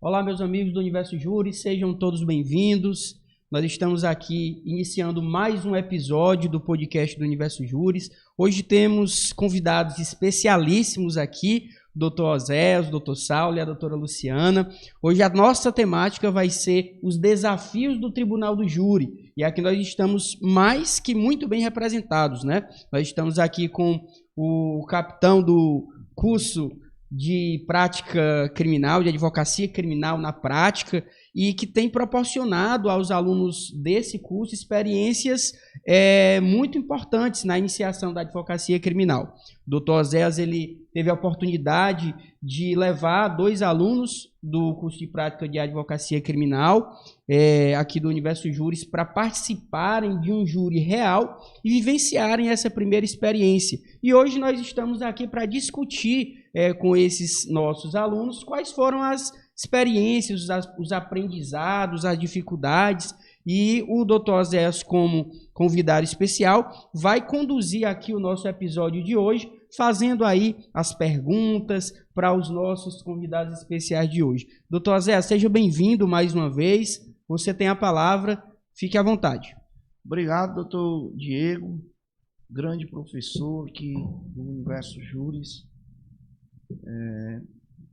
Olá, meus amigos do Universo Júri, sejam todos bem-vindos. Nós estamos aqui iniciando mais um episódio do podcast do Universo Júris. Hoje temos convidados especialíssimos aqui, o Dr. Oséias, o Dr. Saulo e a doutora Luciana. Hoje a nossa temática vai ser os desafios do Tribunal do Júri. E aqui nós estamos mais que muito bem representados, né? Nós estamos aqui com o capitão do curso de prática criminal, de advocacia criminal na prática, e que tem proporcionado aos alunos desse curso experiências muito importantes na iniciação da advocacia criminal. O Dr. Oséias, ele teve a oportunidade de levar 2 alunos do curso de prática de advocacia criminal aqui do Universo Júris para participarem de um júri real e vivenciarem essa primeira experiência. E hoje nós estamos aqui para discutir com esses nossos alunos quais foram as experiências, os aprendizados, as dificuldades, e o Dr. Oséias, como convidado especial, vai conduzir aqui o nosso episódio de hoje, fazendo aí as perguntas para os nossos convidados especiais de hoje. Dr. Oséias, seja bem-vindo mais uma vez, você tem a palavra, fique à vontade. Obrigado, doutor Diego, grande professor aqui do Universo Júris,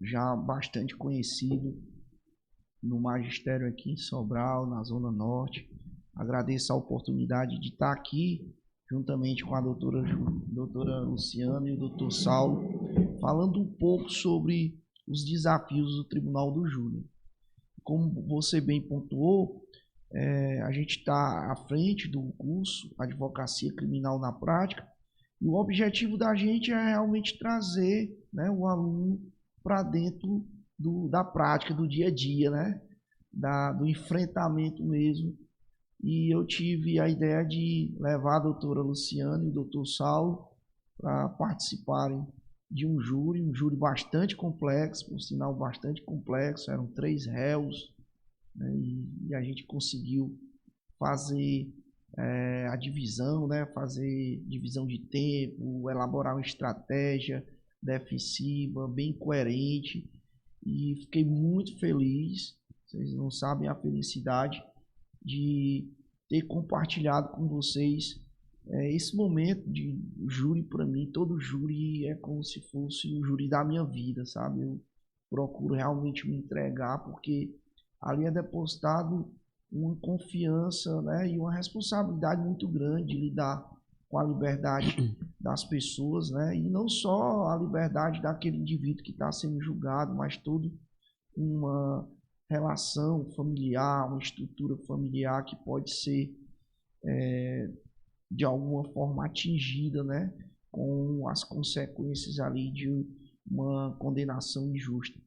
já bastante conhecido no magistério aqui em Sobral, na Zona Norte. Agradeço a oportunidade de estar aqui, juntamente com a doutora Luciana e o doutor Saulo, falando um pouco sobre os desafios do Tribunal do Júri. Como você bem pontuou, a gente está à frente do curso Advocacia Criminal na Prática, e o objetivo da gente é realmente trazer, né, o aluno para dentro da prática, do dia a dia, né? Do enfrentamento mesmo. E eu tive a ideia de levar a doutora Luciana e o doutor Saulo para participarem de um júri bastante complexo, por sinal bastante complexo, eram 3 réus, né? E a gente conseguiu fazer a divisão, né? Fazer divisão de tempo, elaborar uma estratégia defensiva, bem coerente, e fiquei muito feliz. Vocês não sabem a felicidade de ter compartilhado com vocês esse momento de júri. Para mim, todo júri é como se fosse o júri da minha vida, sabe? Eu procuro realmente me entregar, porque ali é depositado uma confiança, né, e uma responsabilidade muito grande de lidar com a liberdade das pessoas, né? E não só a liberdade daquele indivíduo que está sendo julgado, mas toda uma relação familiar, uma estrutura familiar que pode ser de alguma forma atingida, né, com as consequências ali de uma condenação injusta.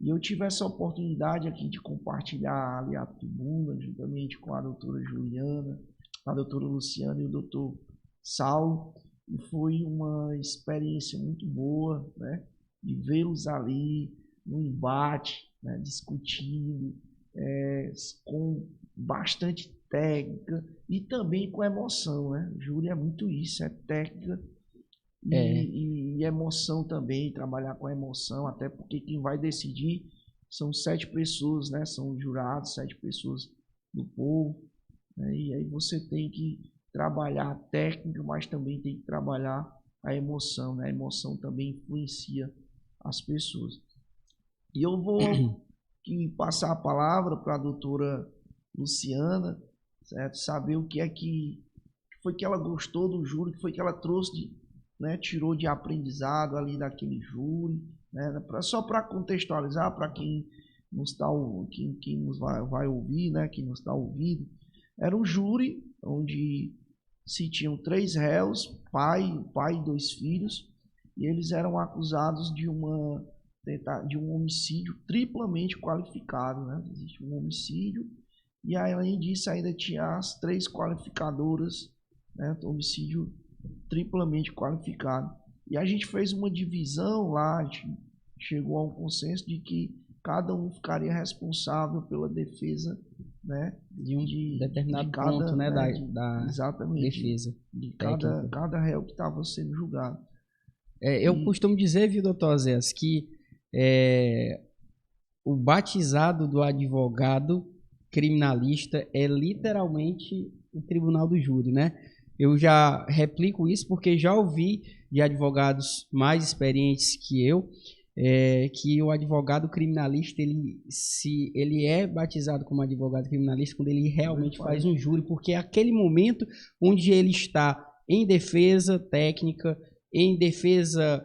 E eu tive essa oportunidade aqui de compartilhar ali a tribuna, juntamente com a doutora Juliana, a doutora Luciana e o doutor Saulo, e foi uma experiência muito boa, né, de vê-los ali no embate, né, discutindo, com bastante técnica e também com emoção, né? Júri é muito isso, é técnica e emoção também, trabalhar com a emoção, até porque quem vai decidir são 7 pessoas, né? São jurados, 7 pessoas do povo, né? E aí você tem que trabalhar a técnica, mas também tem que trabalhar a emoção, né? A emoção também influencia as pessoas. E eu vou passar a palavra para a doutora Luciana, certo? Saber o que foi que ela gostou do júri, que foi que ela trouxe, né? Tirou de aprendizado ali daquele júri, né? Só para contextualizar para quem nos vai ouvir, né? Quem nos está ouvindo, era um júri onde se tinham 3 réus, pai e 2 filhos, e eles eram acusados de um homicídio triplamente qualificado, né? Existe um homicídio e além disso ainda tinha as 3 qualificadoras, né? Homicídio triplamente qualificado. E a gente fez uma divisão lá, a gente chegou a um consenso de que cada um ficaria responsável pela defesa, né, de um determinado ponto, né, da exatamente, defesa. De cada réu que estava sendo julgado. Eu costumo dizer, viu, doutor Oséias, que o batizado do advogado criminalista é literalmente o tribunal do júri, né? Eu já replico isso porque já ouvi de advogados mais experientes que eu, que o advogado criminalista, ele é batizado como advogado criminalista quando ele realmente faz um júri, porque é aquele momento onde ele está em defesa técnica, em defesa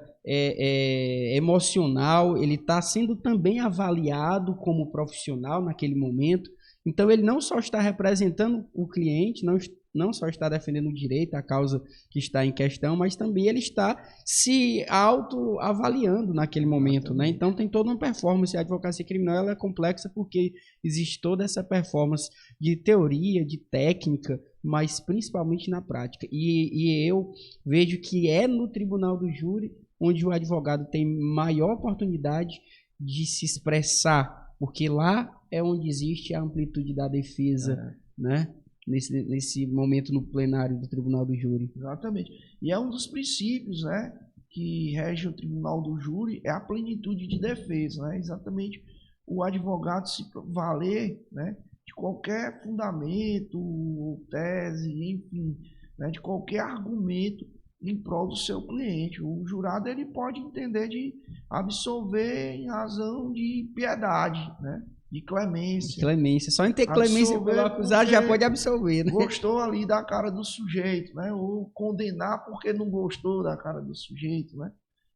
emocional, ele está sendo também avaliado como profissional naquele momento. Então, ele não só está representando o cliente, não só está defendendo o direito, a causa que está em questão, mas também ele está se autoavaliando naquele momento, né? Então, tem toda uma performance. A advocacia criminal ela é complexa porque existe toda essa performance de teoria, de técnica, mas principalmente na prática. E eu vejo que é no tribunal do júri onde o advogado tem maior oportunidade de se expressar, porque lá é onde existe a amplitude da defesa, né? Nesse momento no plenário do tribunal do júri. Exatamente. E é um dos princípios, né, que rege o tribunal do júri, é a plenitude de defesa, né? Exatamente o advogado se valer, né, de qualquer fundamento, tese, enfim, né, de qualquer argumento em prol do seu cliente. O jurado ele pode entender de absolver em razão de piedade, né? De clemência. Clemência. Só em ter clemência pelo acusado já pode absolver, né? Gostou ali da cara do sujeito, né? Ou condenar porque não gostou da cara do sujeito, né?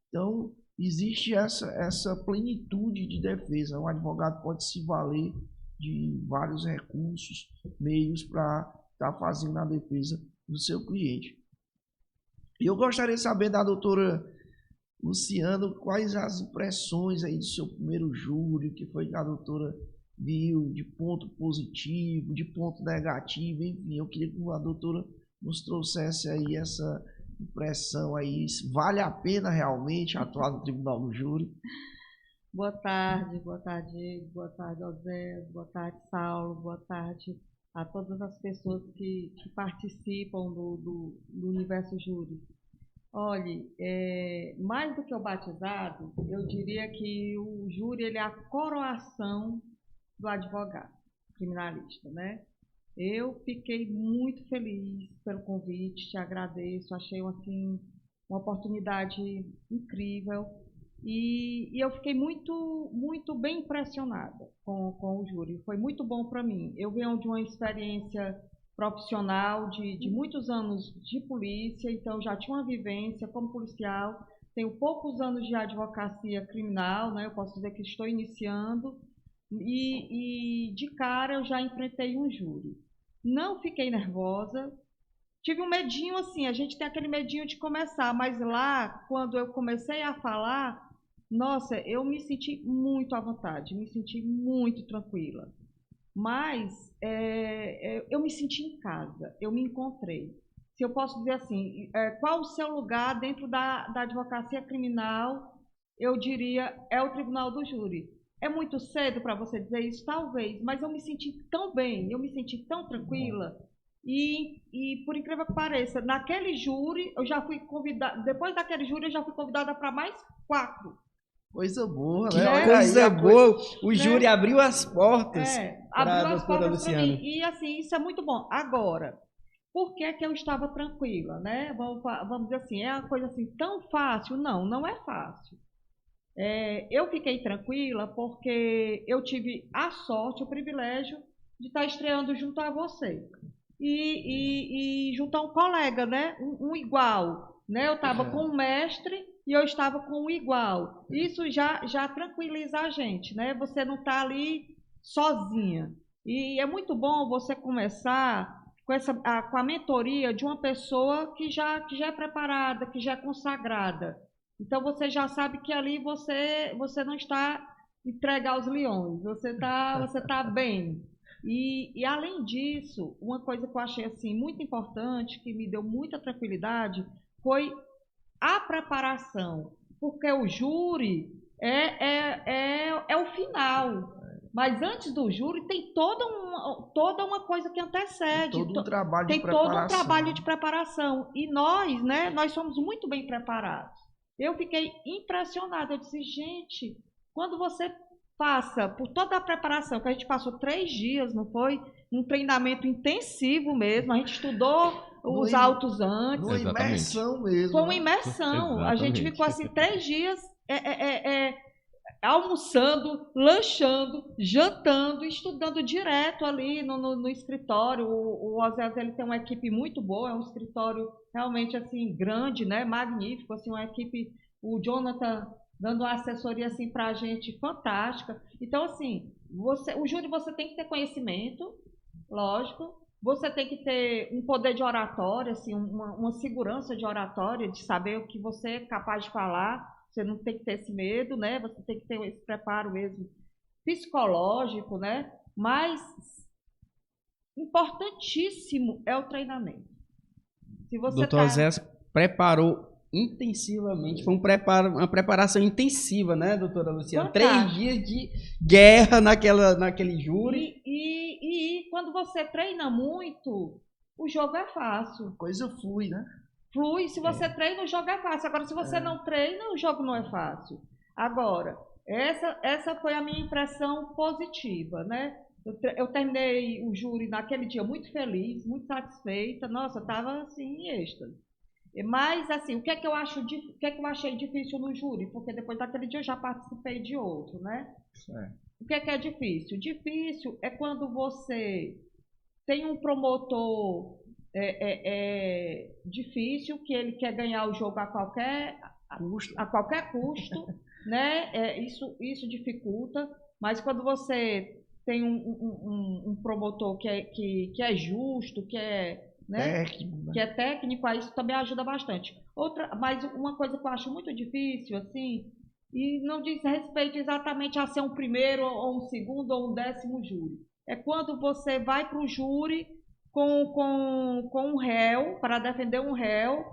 Então, existe essa plenitude de defesa. O advogado pode se valer de vários recursos, meios para estar fazendo a defesa do seu cliente. E eu gostaria de saber da doutora Luciana quais as impressões aí do seu primeiro júri, o que foi que a doutora viu de ponto positivo, de ponto negativo, enfim, eu queria que a doutora nos trouxesse aí essa impressão aí, vale a pena realmente atuar no tribunal do júri? Boa tarde, Diego, boa tarde, José, boa tarde, Saulo, boa tarde a todas as pessoas que participam do universo júri. Olha, mais do que o batizado, eu diria que o júri ele é a coroação do advogado criminalista, né? Eu fiquei muito feliz pelo convite, te agradeço, achei assim, uma oportunidade incrível e eu fiquei muito bem impressionada com o júri, foi muito bom para mim. Eu venho de uma experiência profissional de muitos anos de polícia, então já tinha uma vivência como policial, tenho poucos anos de advocacia criminal, né? Eu posso dizer que estou iniciando e de cara eu já enfrentei um júri. Não fiquei nervosa, tive um medinho assim, a gente tem aquele medinho de começar, mas lá, quando eu comecei a falar, nossa, eu me senti muito à vontade, me senti muito tranquila. Mas eu me senti em casa, eu me encontrei. Se eu posso dizer assim, qual o seu lugar dentro da advocacia criminal, eu diria, é o tribunal do júri. É muito cedo para você dizer isso? Talvez, mas eu me senti tão bem, eu me senti tão tranquila. E por incrível que pareça, naquele júri, eu já fui convidada, depois daquele júri, eu já fui convidada para mais 4. Coisa boa, né? Que coisa boa! O júri abriu as portas para a doutora Luciana. Mim. E assim, isso é muito bom. Agora, por que que eu estava tranquila, né? Vamos dizer assim, é uma coisa assim tão fácil? Não, não é fácil. Eu fiquei tranquila porque eu tive a sorte, o privilégio de estar estreando junto a você. E junto a um colega, né? Um igual. Né? Eu estava com um mestre e eu estava com um igual. Isso já tranquiliza a gente, né? Você não está ali sozinha. E é muito bom você começar com a mentoria de uma pessoa que já é preparada, que já é consagrada. Então você já sabe que ali você não está entregue aos leões, você tá bem. E além disso, uma coisa que eu achei assim muito importante, que me deu muita tranquilidade, foi a preparação, porque o júri é o final. Mas antes do júri tem toda uma coisa que antecede. Tem todo um trabalho de preparação. Tem todo um trabalho de preparação. E nós, né, nós somos muito bem preparados. Eu fiquei impressionada. Eu disse, gente, quando você passa por toda a preparação, que a gente passou 3 dias, não foi? Um treinamento intensivo mesmo, a gente estudou os autos antes. Uma imersão mesmo. Foi uma imersão. A gente ficou assim 3 dias almoçando, lanchando, jantando, estudando direto ali no escritório. O Oséias, ele tem uma equipe muito boa, é um escritório realmente assim grande, né? Magnífico, assim, uma equipe, o Jonathan dando uma assessoria assim para a gente fantástica. Então, assim, o júri você tem que ter conhecimento, lógico. Você tem que ter um poder de oratória, assim, uma segurança de oratória, de saber o que você é capaz de falar. Você não tem que ter esse medo, né? Você tem que ter esse preparo mesmo psicológico, né? Mas importantíssimo é o treinamento. Se você Doutor Oséias preparou intensivamente, foi uma preparação intensiva, né, doutora Luciana? Fantástico. 3 dias de guerra naquele júri. E quando você treina muito, o jogo é fácil. Coisa flui, né? Flui, se você treina, o jogo é fácil. Agora, se você não treina, o jogo não é fácil. Agora, essa foi a minha impressão positiva, né? Eu terminei o júri naquele dia muito feliz, muito satisfeita. Nossa, eu estava assim em êxtase. Mas, assim, o que é que eu achei difícil no júri? Porque depois daquele dia eu já participei de outro, né? O que é difícil? Difícil é quando você tem um promotor difícil, que ele quer ganhar o jogo a qualquer custo, né? Isso dificulta. Mas quando você tem um promotor que é justo, que é, né? Técnico, né? Que é técnico, aí isso também ajuda bastante. Mas uma coisa que eu acho muito difícil, assim, e não diz respeito exatamente a ser um primeiro, ou um segundo, ou um 10º júri. É quando você vai para o júri com um réu, para defender um réu,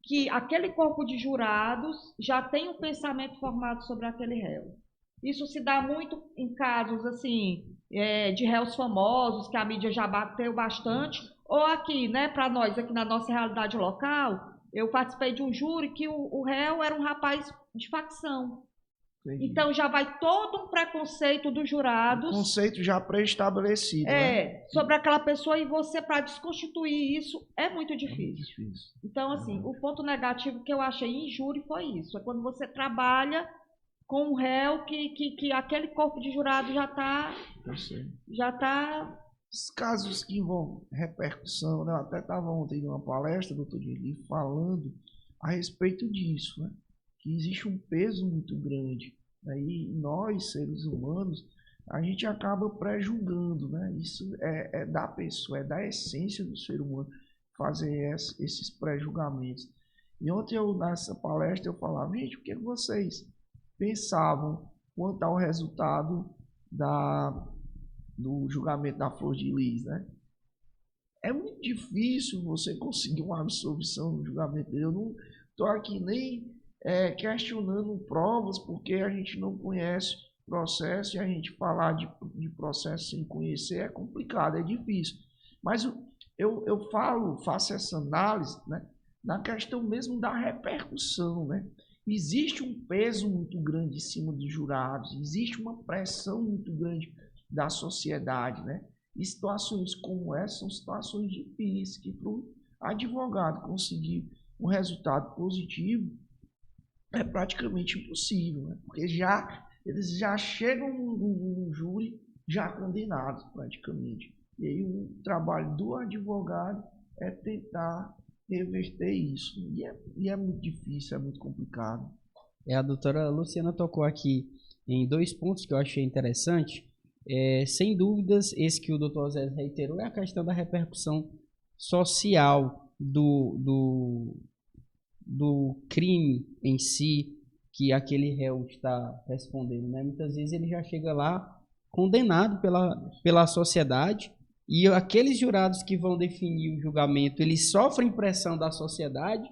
que aquele corpo de jurados já tem um pensamento formado sobre aquele réu. Isso se dá muito em casos, assim, de réus famosos, que a mídia já bateu bastante, ou aqui, né, para nós, aqui na nossa realidade local, eu participei de um júri que o réu era um rapaz de facção. Entendi. Então já vai todo um preconceito dos jurados. Um conceito já pré-estabelecido, né? Sobre aquela pessoa, e você, para desconstituir isso, é muito difícil. Então, assim, o ponto negativo que eu achei em júri foi isso. É quando você trabalha com um réu que aquele corpo de jurado já está. Os casos que envolvem repercussão, né? Eu até estava ontem numa palestra, doutor Dili, falando a respeito disso, né? Que existe um peso muito grande, né? E nós, seres humanos, a gente acaba pré-julgando, né? Isso é da pessoa, é da essência do ser humano fazer esses pré-julgamentos. E ontem, nessa palestra, eu falava, gente, o que vocês pensavam quanto ao resultado do julgamento da Flor de Lis, né? É muito difícil você conseguir uma absolvição no julgamento dele. Eu não estou aqui nem questionando provas, porque a gente não conhece o processo, e a gente falar de processo sem conhecer é complicado, é difícil. Mas eu faço essa análise, né, na questão mesmo da repercussão, né? Existe um peso muito grande em cima dos jurados, existe uma pressão muito grande da sociedade, né? E situações como essa são situações difíceis, que para o advogado conseguir um resultado positivo é praticamente impossível, né? Porque eles já chegam no júri já condenados praticamente. E aí o trabalho do advogado é tentar reverter isso. E é muito difícil, é muito complicado. A doutora Luciana tocou aqui em 2 pontos que eu achei interessante. Sem dúvidas, esse que o doutor Oséias reiterou é a questão da repercussão social do crime em si que aquele réu está respondendo, né? Muitas vezes ele já chega lá condenado pela sociedade, e aqueles jurados que vão definir o julgamento, eles sofrem pressão da sociedade.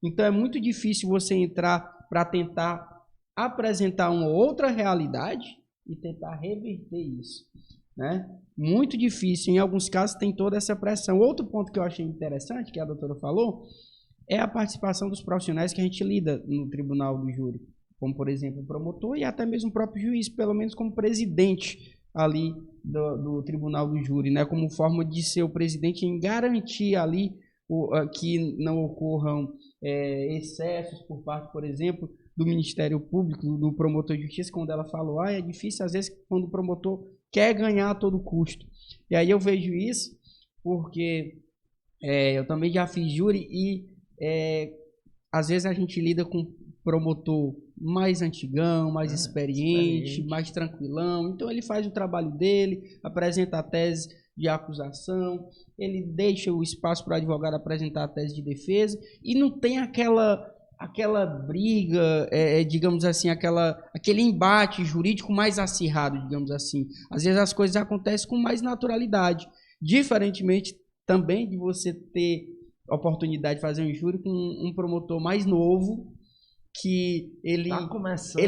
Então é muito difícil você entrar para tentar apresentar uma outra realidade e tentar reverter isso, né? Muito difícil. Em alguns casos tem toda essa pressão. Outro ponto que eu achei interessante, que a doutora falou, é a participação dos profissionais que a gente lida no tribunal do júri. como por exemplo o promotor e até mesmo o próprio juiz, pelo menos como presidente ali do tribunal do júri, né, como forma de ser o presidente em garantir ali que não ocorram excessos por parte, por exemplo, do Ministério Público, do promotor de justiça, quando ela falou, é difícil às vezes quando o promotor quer ganhar a todo custo. E aí eu vejo isso porque eu também já fiz júri e às vezes a gente lida com promotor mais antigão, mais experiente, mais tranquilão. Então ele faz o trabalho dele, apresenta a tese de acusação, ele deixa o espaço para o advogado apresentar a tese de defesa e não tem aquela briga, digamos assim, aquele embate jurídico mais acirrado, digamos assim. Às vezes as coisas acontecem com mais naturalidade, diferentemente também de você ter a oportunidade de fazer um júri com um promotor mais novo, que ele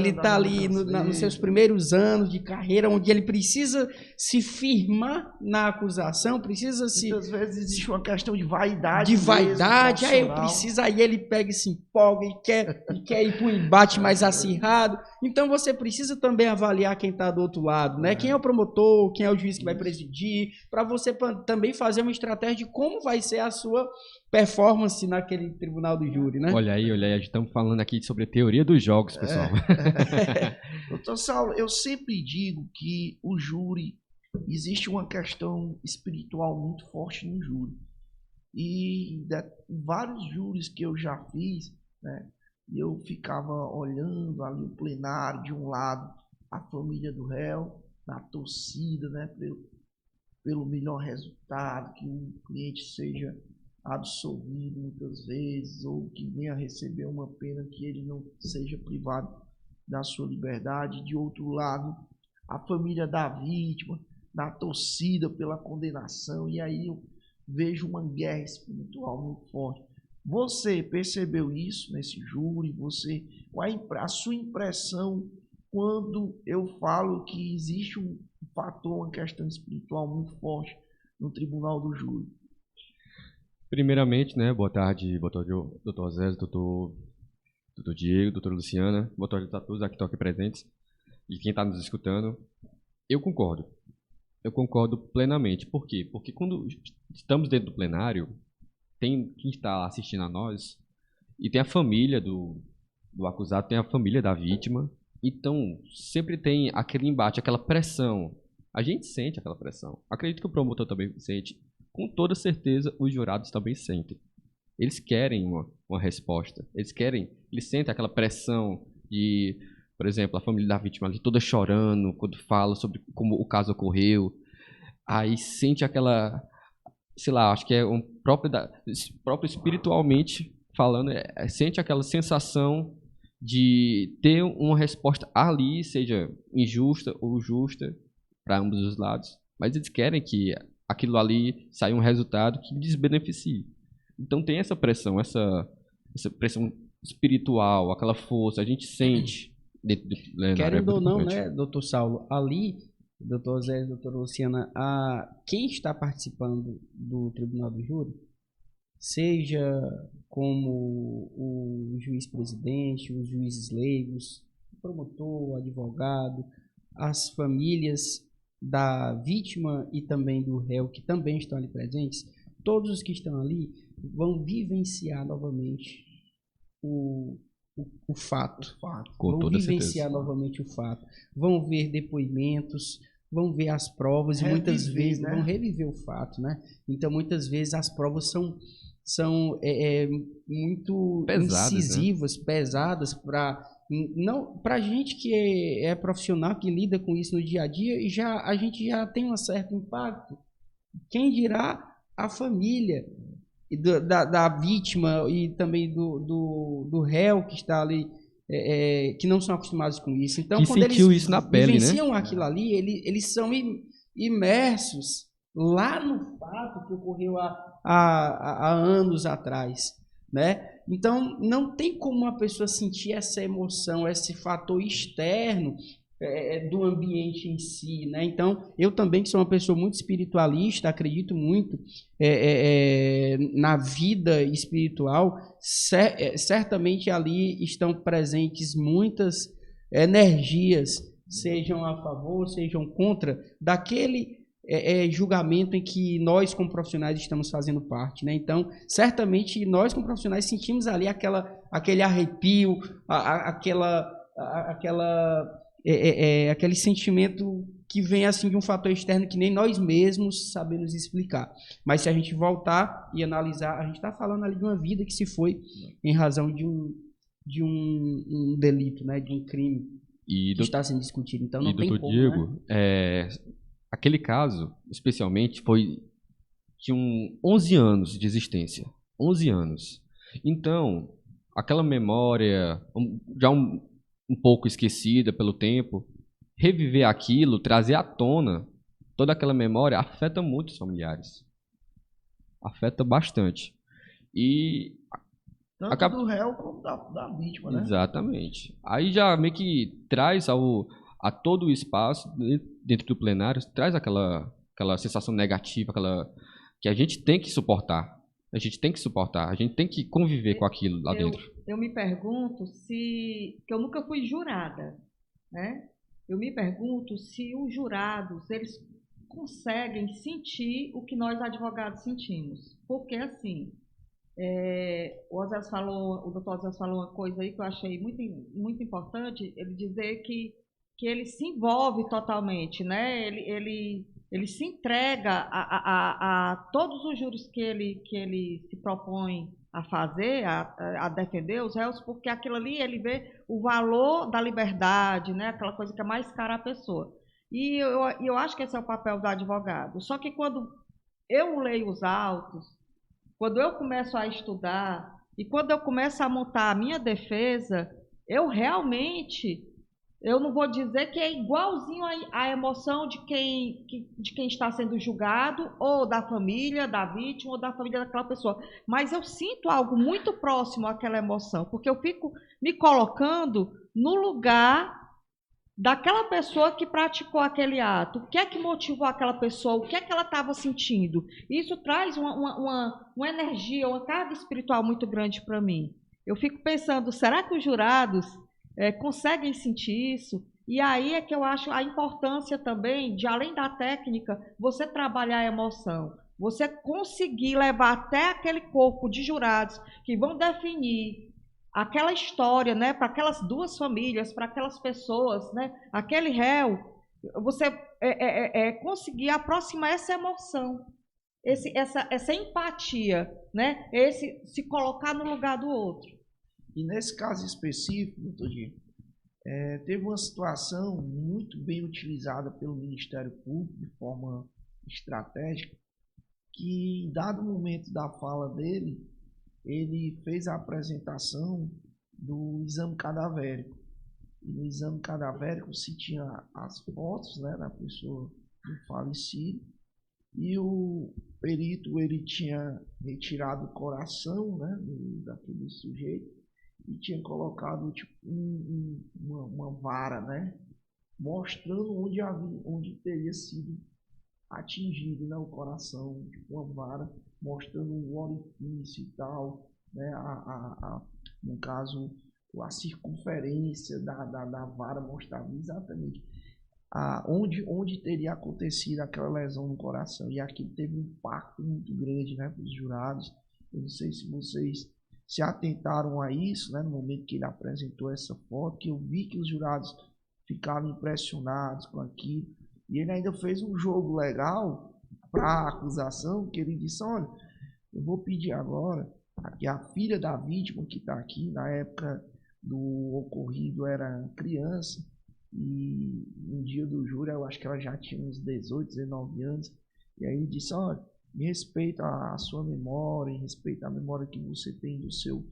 está ali nos seus primeiros anos de carreira, onde ele precisa se firmar na acusação, precisa se... Muitas vezes existe uma questão de vaidade. Aí ele pega e se empolga e quer ir para um embate mais acirrado. Então você precisa também avaliar quem está do outro lado, né? Quem é o promotor, quem é o juiz que vai presidir, para você também fazer uma estratégia de como vai ser a sua performance naquele tribunal do júri, né? Olha aí, estamos falando aqui sobre teoria dos jogos, pessoal. Doutor Saulo, eu sempre digo que o júri, existe uma questão espiritual muito forte no júri. E vários júris que eu já fiz, né, eu ficava olhando ali o plenário, de um lado a família do réu, na torcida, né, pelo melhor resultado, que o cliente seja absolvido muitas vezes, ou que venha receber uma pena que ele não seja privado da sua liberdade. De outro lado, a família da vítima, na torcida pela condenação, e aí eu vejo uma guerra espiritual muito forte. Você percebeu isso nesse júri? Qual a sua impressão quando eu falo que existe um fator, uma questão espiritual muito forte no tribunal do júri? Primeiramente, né, boa tarde, doutor Zé, doutor Diego, doutora Luciana, boa tarde a todos aqui que estão aqui presentes e quem está nos escutando. Eu concordo plenamente. Por quê? Porque quando estamos dentro do plenário, tem quem está assistindo a nós e tem a família do acusado, tem a família da vítima, então sempre tem aquele embate, aquela pressão. A gente sente aquela pressão. Acredito que o promotor também sente. Com toda certeza, os jurados também sentem. Eles querem uma resposta. Eles sentem aquela pressão de, por exemplo, a família da vítima ali toda chorando quando fala sobre como o caso ocorreu. Aí sente aquela, sei lá, acho que é próprio espiritualmente falando, sente aquela sensação de ter uma resposta ali, seja injusta ou justa, para ambos os lados. Mas eles querem que aquilo ali saia um resultado que lhes beneficie. Então tem essa pressão espiritual, aquela força, a gente sente. Querendo ou não, né, doutor Saulo, ali, doutor Zé e doutora Luciana, quem está participando do tribunal do júri, seja como o juiz-presidente, os juízes leigos, o promotor, o advogado, as famílias da vítima e também do réu, que também estão ali presentes, todos os que estão ali vão vivenciar novamente o fato. Vão vivenciar novamente o fato. Vão ver depoimentos, vão ver as provas e muitas vezes vão reviver o fato, né? Então, muitas vezes as provas são muito pesadas, incisivas, né? Pesadas para a gente que é profissional, que lida com isso no dia a dia, e a gente já tem um certo impacto. Quem dirá a família da vítima e também do réu que está ali, que não são acostumados com isso. Então, quando eles isso na pele, vivenciam, né, aquilo ali, eles são imersos lá no fato que ocorreu há anos atrás, né? Então, não tem como uma pessoa sentir essa emoção, esse fator externo, do ambiente em si, né? Então, eu também, que sou uma pessoa muito espiritualista, acredito muito na vida espiritual, certamente ali estão presentes muitas energias, sejam a favor, sejam contra, daquele julgamento em que nós, como profissionais, estamos fazendo parte, né? Então, certamente, nós, como profissionais, sentimos ali aquele arrepio, aquele sentimento que vem assim de um fator externo que nem nós mesmos sabemos explicar. Mas se a gente voltar e analisar, a gente está falando ali de uma vida que se foi em razão de um delito, né? De um crime que está sendo discutido. Então não tem doutor como, Diego, né? Aquele caso, especialmente, tinha 11 anos de existência. 11 anos. Então, aquela memória já um pouco esquecida pelo tempo, reviver aquilo, trazer à tona toda aquela memória, afeta muito os familiares. Afeta bastante. E tanto do réu como da vítima, né? Exatamente. Aí já meio que traz a todo o espaço, dentro do plenário, traz aquela sensação negativa, que a gente tem que suportar. A gente tem que conviver com aquilo lá dentro. Eu me pergunto que eu nunca fui jurada, né? Eu me pergunto se os jurados, eles conseguem sentir o que nós advogados sentimos. Porque, assim, o doutor Osés falou uma coisa aí que eu achei muito, muito importante, ele dizer que ele se envolve totalmente, né? Ele se entrega a todos os juros que ele se propõe a fazer, a defender os réus, porque aquilo ali ele vê o valor da liberdade, né? Aquela coisa que é mais cara à pessoa. E eu acho que esse é o papel do advogado. Só que quando eu leio os autos, quando eu começo a estudar e quando eu começo a montar a minha defesa, eu não vou dizer que é igualzinho à emoção de quem está sendo julgado, ou da família da vítima, ou da família daquela pessoa. Mas eu sinto algo muito próximo àquela emoção, porque eu fico me colocando no lugar daquela pessoa que praticou aquele ato. O que é que motivou aquela pessoa? O que é que ela estava sentindo? Isso traz uma energia, uma carga espiritual muito grande para mim. Eu fico pensando, será que os jurados conseguem sentir isso? E aí é que eu acho a importância também de, além da técnica, você trabalhar a emoção. Você conseguir levar até aquele corpo de jurados que vão definir aquela história, né, para aquelas duas famílias, para aquelas pessoas, né, aquele réu, você conseguir aproximar essa emoção, essa empatia, né, esse se colocar no lugar do outro. E nesse caso específico, doutor Diego, teve uma situação muito bem utilizada pelo Ministério Público de forma estratégica, que em dado momento da fala dele, ele fez a apresentação do exame cadavérico. E no exame cadavérico se tinha as fotos, né, da pessoa do falecido, e o perito ele tinha retirado o coração, né, daquele sujeito e tinha colocado tipo, uma vara, né, mostrando onde teria sido atingido, né, o coração, tipo, uma vara mostrando o orifício e tal, né, no caso, a circunferência da vara mostrava exatamente onde teria acontecido aquela lesão no coração. E aquilo teve um impacto muito grande, né, para os jurados. Eu não sei se vocês se atentaram a isso, né, no momento que ele apresentou essa foto, que eu vi que os jurados ficaram impressionados com aquilo. E ele ainda fez um jogo legal para a acusação, que ele disse, olha, eu vou pedir agora que a filha da vítima que está aqui, na época do ocorrido era criança, e no dia do júri eu acho que ela já tinha uns 18, 19 anos, e aí ele disse, olha, me respeita a sua memória, respeita a memória que você tem do seu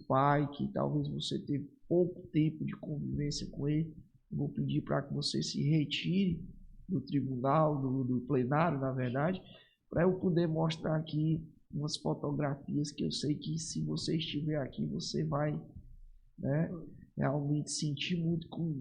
pai, que talvez você teve pouco tempo de convivência com ele, eu vou pedir para que você se retire do tribunal, do plenário, na verdade, para eu poder mostrar aqui umas fotografias que eu sei que se você estiver aqui, você vai, né, realmente senti muito com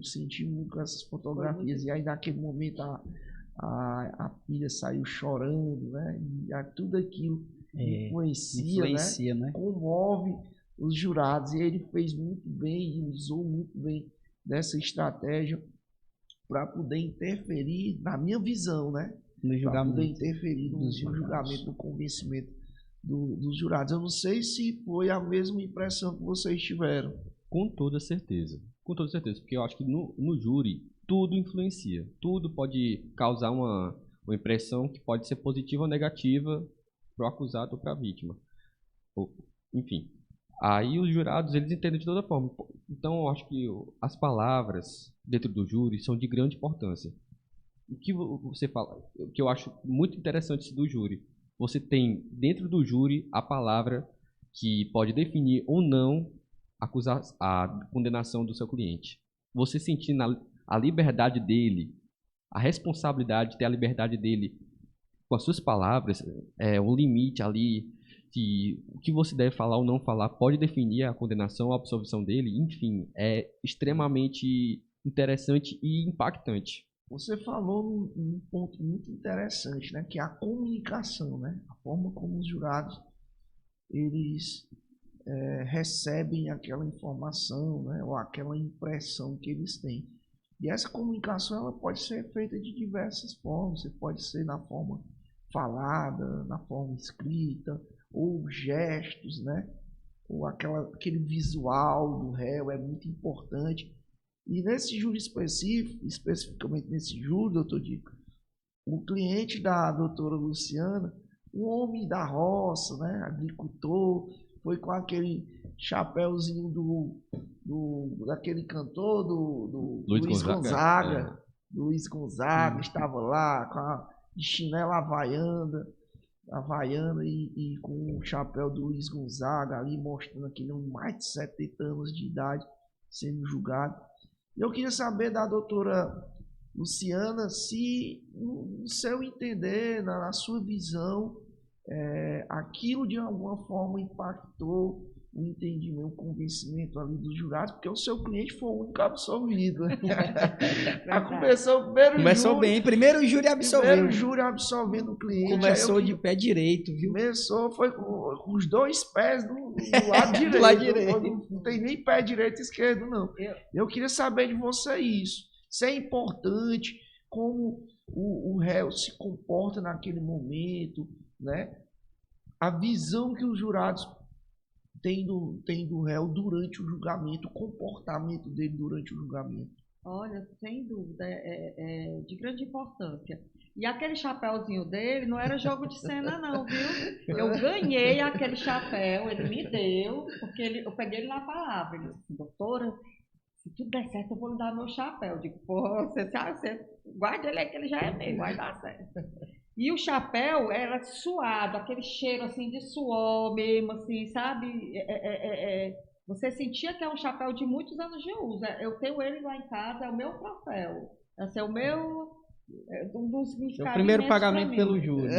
essas fotografias. E aí naquele momento a filha saiu chorando, né? E tudo aquilo influencia, né? Comove os jurados. E ele fez muito bem, usou muito bem dessa estratégia para poder interferir na minha visão, né? No julgamento. Para poder interferir no julgamento, no convencimento dos jurados. Eu não sei se foi a mesma impressão que vocês tiveram. Com toda certeza. Com toda certeza. Porque eu acho que no júri tudo influencia. Tudo pode causar uma impressão que pode ser positiva ou negativa para o acusado ou para a vítima. Enfim. Aí os jurados, eles entendem de toda forma. Então, eu acho que as palavras dentro do júri são de grande importância. O que você fala, o que eu acho muito interessante do júri, você tem dentro do júri a palavra que pode definir ou não a condenação do seu cliente. Você sentindo a liberdade dele, a responsabilidade de ter a liberdade dele com as suas palavras, um limite ali, que o que você deve falar ou não falar pode definir a condenação ou a absolvição dele. Enfim, é extremamente interessante e impactante. Você falou num ponto muito interessante, né? Que é a comunicação, né? A forma como os jurados eles recebem aquela informação, né? Ou aquela impressão que eles têm. E essa comunicação ela pode ser feita de diversas formas. Você pode ser na forma falada, na forma escrita, ou gestos, né? Ou aquele visual do réu é muito importante. E nesse júri especificamente nesse júri, doutor Dico, o cliente da doutora Luciana, um homem da roça, né? Agricultor, foi com aquele chapéuzinho daquele cantor do Luiz Gonzaga. Luiz Gonzaga estava lá com a chinela havaiana e com o chapéu do Luiz Gonzaga ali mostrando aquele homem mais de 70 anos de idade sendo julgado. Eu queria saber da doutora Luciana se, no seu entender, na sua visão, aquilo de alguma forma impactou o entendimento, o convencimento ali dos jurados, porque o seu cliente foi o único absolvido. Primeiro júri absolvendo o cliente. Começou de pé direito, viu? Começou, foi com os dois pés do lado direito. Do lado direito. Não tem nem pé direito e esquerdo, não. Eu queria saber de você isso. Isso é importante, como o réu se comporta naquele momento, né? A visão que os jurados têm do réu durante o julgamento, o comportamento dele durante o julgamento. Olha, sem dúvida, é de grande importância. E aquele chapéuzinho dele não era jogo de cena não, viu? Eu ganhei aquele chapéu, ele me deu, porque eu peguei ele na palavra. Ele disse, doutora, se tudo der certo, eu vou lhe dar meu chapéu. Eu digo, porra, você guarda ele aí que ele já é meu, vai dar certo. E o chapéu era suado, aquele cheiro assim de suor mesmo, assim, sabe? Você sentia que é um chapéu de muitos anos de uso. Eu tenho ele lá em casa, é o meu troféu. Esse é o meu... o primeiro pagamento pelo júri.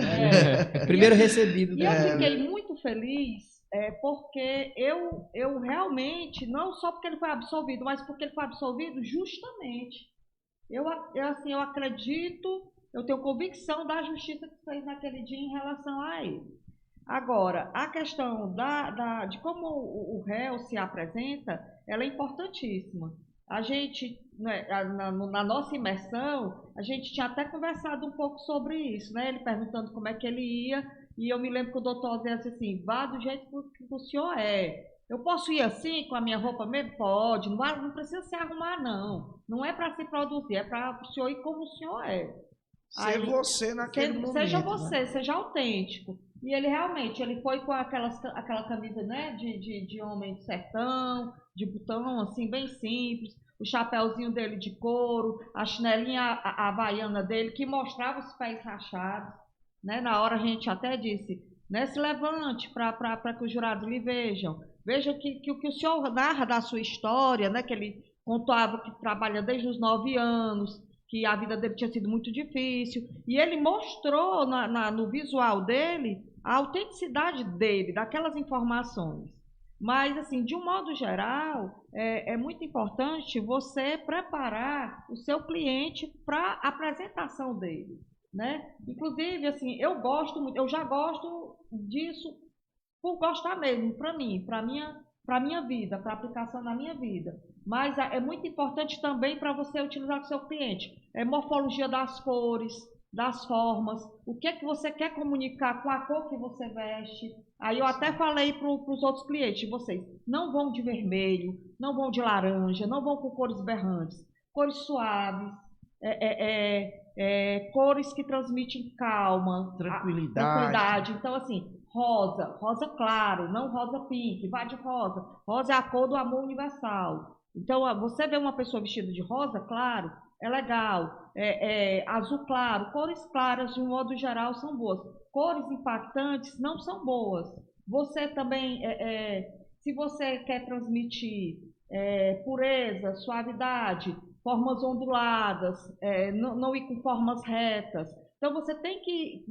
Primeiro recebido. E eu fiquei muito feliz porque eu realmente, não só porque ele foi absolvido, mas porque ele foi absolvido justamente. Eu acredito, eu tenho convicção da justiça que fez naquele dia em relação a ele. Agora, a questão de como o réu se apresenta, ela é importantíssima. A gente, né, na nossa imersão, a gente tinha até conversado um pouco sobre isso, né? Ele perguntando como é que ele ia, e eu me lembro que o doutor disse assim, vá do jeito que o senhor é. Eu posso ir assim, com a minha roupa mesmo? Pode, não precisa se arrumar, não. Não é para se produzir, é para o senhor ir como o senhor é. Ser você naquele momento. Seja você, né? Seja autêntico. E ele realmente, ele foi com aquela camisa, né, de homem de sertão, de botão, assim, bem simples, o chapéuzinho dele de couro, a chinelinha havaiana dele, que mostrava os pés rachados, né? Na hora a gente até disse, né, se levante para que os jurados lhe vejam. Veja que o que o senhor narra da sua história, né, que ele contava que trabalha desde os 9 anos, que a vida dele tinha sido muito difícil, e ele mostrou no visual dele a autenticidade dele, daquelas informações. Mas, assim, de um modo geral, é muito importante você preparar o seu cliente para a apresentação dele, né? Inclusive, assim, eu já gosto disso por gostar mesmo, para mim, para minha vida, para aplicação na minha vida. Mas é muito importante também para você utilizar com o seu cliente. Morfologia das cores, das formas, o que é que você quer comunicar com a cor que você veste. Aí eu até falei para os outros clientes, vocês não vão de vermelho, não vão de laranja, não vão com cores berrantes, cores suaves, cores que transmitem calma, tranquilidade. Então, assim, rosa claro, não rosa pink, vai de rosa. Rosa é a cor do amor universal. Então, você vê uma pessoa vestida de rosa claro, é legal. Azul claro, cores claras, de um modo geral, são boas. Cores impactantes não são boas. Você também, se você quer transmitir pureza, suavidade, formas onduladas, não ir com formas retas. Então, você tem que,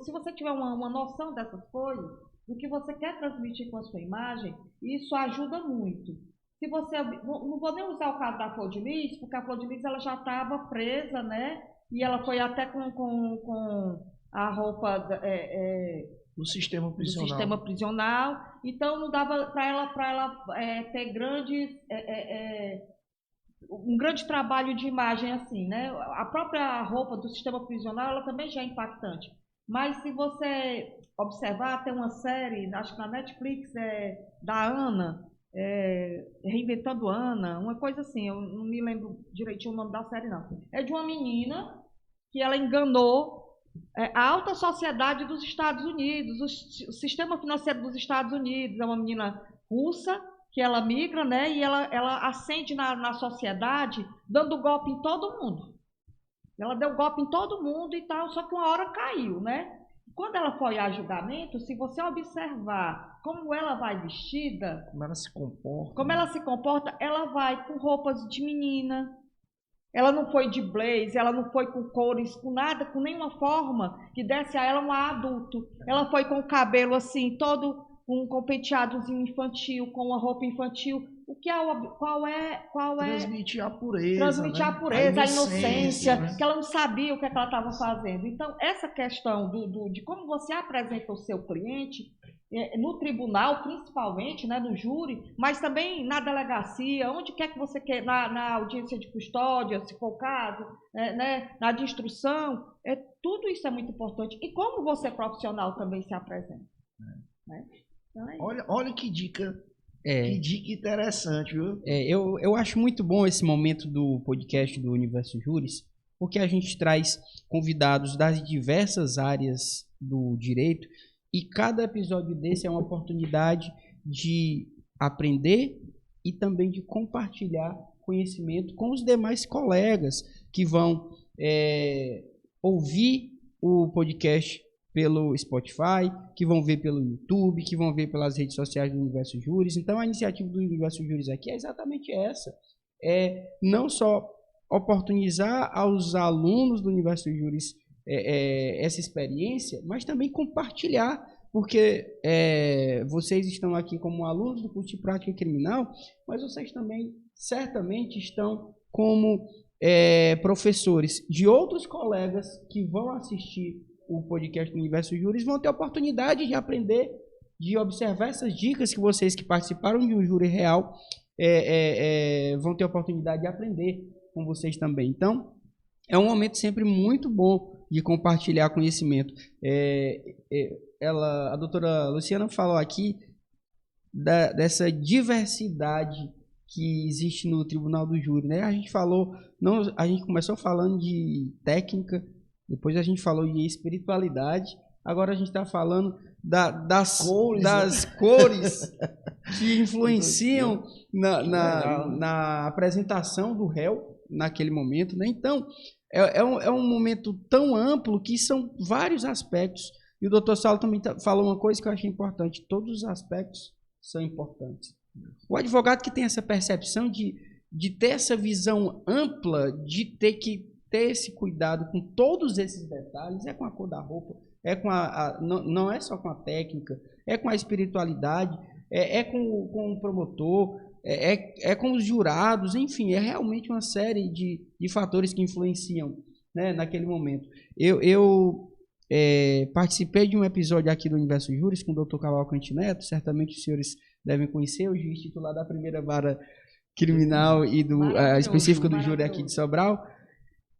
se você tiver uma noção dessas coisas, do que você quer transmitir com a sua imagem, isso ajuda muito. Se você, não vou nem usar o caso da Flor de Lis, porque a Flor de Lis ela já estava presa, né? E ela foi até com a roupa do sistema prisional. Então não dava para ela ter um grande trabalho de imagem assim, né? A própria roupa do sistema prisional ela também já é impactante. Mas se você observar, tem uma série, acho que na Netflix, da Ana. Reinventando Ana, uma coisa assim, eu não me lembro direitinho o nome da série não. É de uma menina que ela enganou a alta sociedade dos Estados Unidos, o sistema financeiro dos Estados Unidos. É uma menina russa que ela migra, né? E ela ascende na sociedade dando golpe em todo mundo. Ela deu golpe em todo mundo e tal, só que uma hora caiu, né? Quando ela foi a julgamento, se você observar como ela vai vestida, como ela se comporta, ela vai com roupas de menina. Ela não foi de blazer, ela não foi com cores, com nada, com nenhuma forma que desse a ela um adulto. Ela foi com o cabelo assim, todo com penteadozinho infantil, com uma roupa infantil. Qual é? Transmitir a pureza. Transmitir a pureza, a inocência, né? que ela não sabia o que ela estava fazendo. Então, essa questão de como você apresenta o seu cliente, no tribunal, principalmente, né, no júri, mas também na delegacia, onde quer que você quer, na audiência de custódia, se for o caso, né, na de instrução, tudo isso é muito importante. E como você profissional também se apresenta. Né? Então, olha que dica. Que dica interessante, viu? Eu acho muito bom esse momento do podcast do Universo Júris, porque a gente traz convidados das diversas áreas do direito e cada episódio desse é uma oportunidade de aprender e também de compartilhar conhecimento com os demais colegas que vão ouvir o podcast pelo Spotify, que vão ver pelo YouTube, que vão ver pelas redes sociais do Universo Júris. Então, a iniciativa do Universo Júris aqui é exatamente essa. Não só oportunizar aos alunos do Universo Júris essa experiência, mas também compartilhar, porque vocês estão aqui como alunos do curso de Prática Criminal, mas vocês também certamente estão como professores de outros colegas que vão assistir o podcast do Universo Júris, vão ter a oportunidade de aprender, de observar essas dicas que vocês que participaram de um júri real vão ter a oportunidade de aprender com vocês também. Então, é um momento sempre muito bom de compartilhar conhecimento. A doutora Luciana falou aqui dessa diversidade que existe no Tribunal do Júri, né? A gente começou falando de técnica, depois a gente falou de espiritualidade, agora a gente está falando das cores que influenciam na apresentação do réu naquele momento, né? Então, é um momento tão amplo que são vários aspectos. E o doutor Saulo também falou uma coisa que eu achei importante: todos os aspectos são importantes. O advogado que tem essa percepção de ter essa visão ampla, de ter que ter esse cuidado com todos esses detalhes, com a cor da roupa, não é só com a técnica, com a espiritualidade, com o promotor, com os jurados, enfim, é realmente uma série de fatores que influenciam, né, naquele momento. Eu participei de um episódio aqui do Universo Júris com o Dr. Cavalcante Neto, certamente os senhores devem conhecer, o juiz titular da primeira vara criminal e específico do júri aqui de Sobral.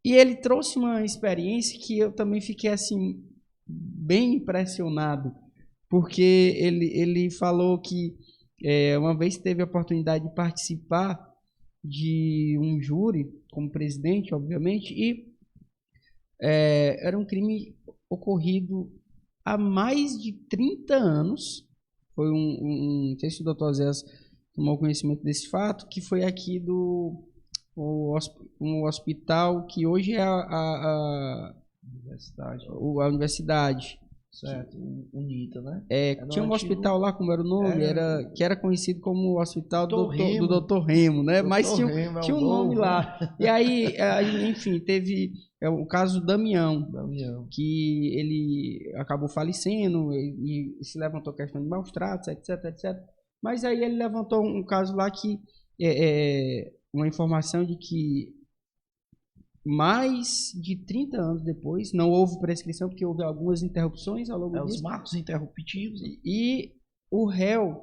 E ele trouxe uma experiência que eu também fiquei assim bem impressionado, porque ele falou que uma vez teve a oportunidade de participar de um júri como presidente, obviamente, e era um crime ocorrido há mais de 30 anos. Foi não sei se o doutor Zé tomou conhecimento desse fato, que foi aqui um hospital que hoje é a universidade. Certo, UNITA, né? Tinha um hospital lá, como era o nome, que era conhecido como o hospital do Dr. Remo, né? Mas tinha um nome lá. E aí, enfim, teve o caso do Damião, que ele acabou falecendo e se levantou questão de maus tratos, etc, etc. Mas aí ele levantou um caso lá que uma informação de que mais de 30 anos depois, não houve prescrição, porque houve algumas interrupções ao longo disso. Os marcos interruptivos. E o réu,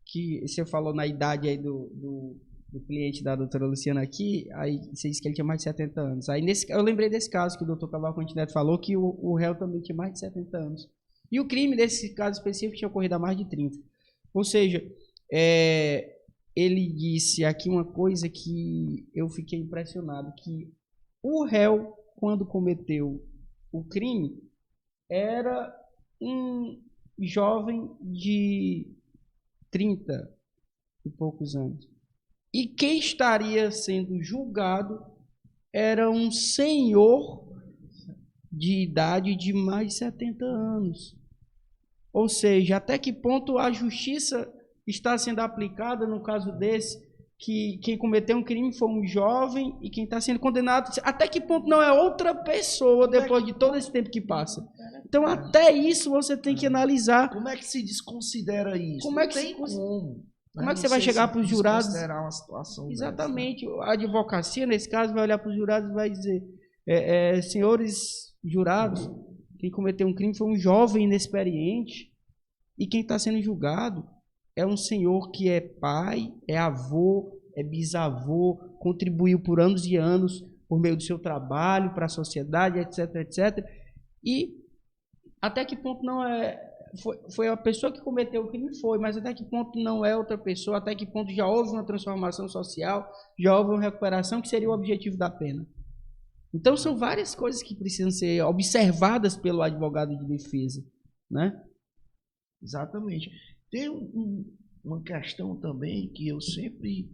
que você falou na idade aí do cliente da doutora Luciana aqui, aí você disse que ele tinha mais de 70 anos. Aí eu lembrei desse caso que o doutor Cavalcante Neto falou, que o réu também tinha mais de 70 anos. E o crime desse caso específico tinha ocorrido há mais de 30. Ou seja, ele disse aqui uma coisa que eu fiquei impressionado, que o réu, quando cometeu o crime, era um jovem de 30 e poucos anos. E quem estaria sendo julgado era um senhor de idade de mais de 70 anos. Ou seja, até que ponto a justiça está sendo aplicada no caso desse, que quem cometeu um crime foi um jovem e quem está sendo condenado, até que ponto não é outra pessoa depois de todo esse tempo que passa? Então, até isso você tem que analisar. Como é que se desconsidera isso? Como é que você vai chegar para os jurados? Uma situação exatamente. Dessa, né? A advocacia, nesse caso, vai olhar para os jurados e vai dizer: senhores jurados, quem cometeu um crime foi um jovem inexperiente e quem está sendo julgado é um senhor que é pai, é avô, é bisavô, contribuiu por anos e anos por meio do seu trabalho para a sociedade, etc, etc. E até que ponto não foi a pessoa que cometeu o crime, mas até que ponto não é outra pessoa, até que ponto já houve uma transformação social, já houve uma recuperação, que seria o objetivo da pena. Então são várias coisas que precisam ser observadas pelo advogado de defesa, né? Exatamente. Tem uma questão também que eu sempre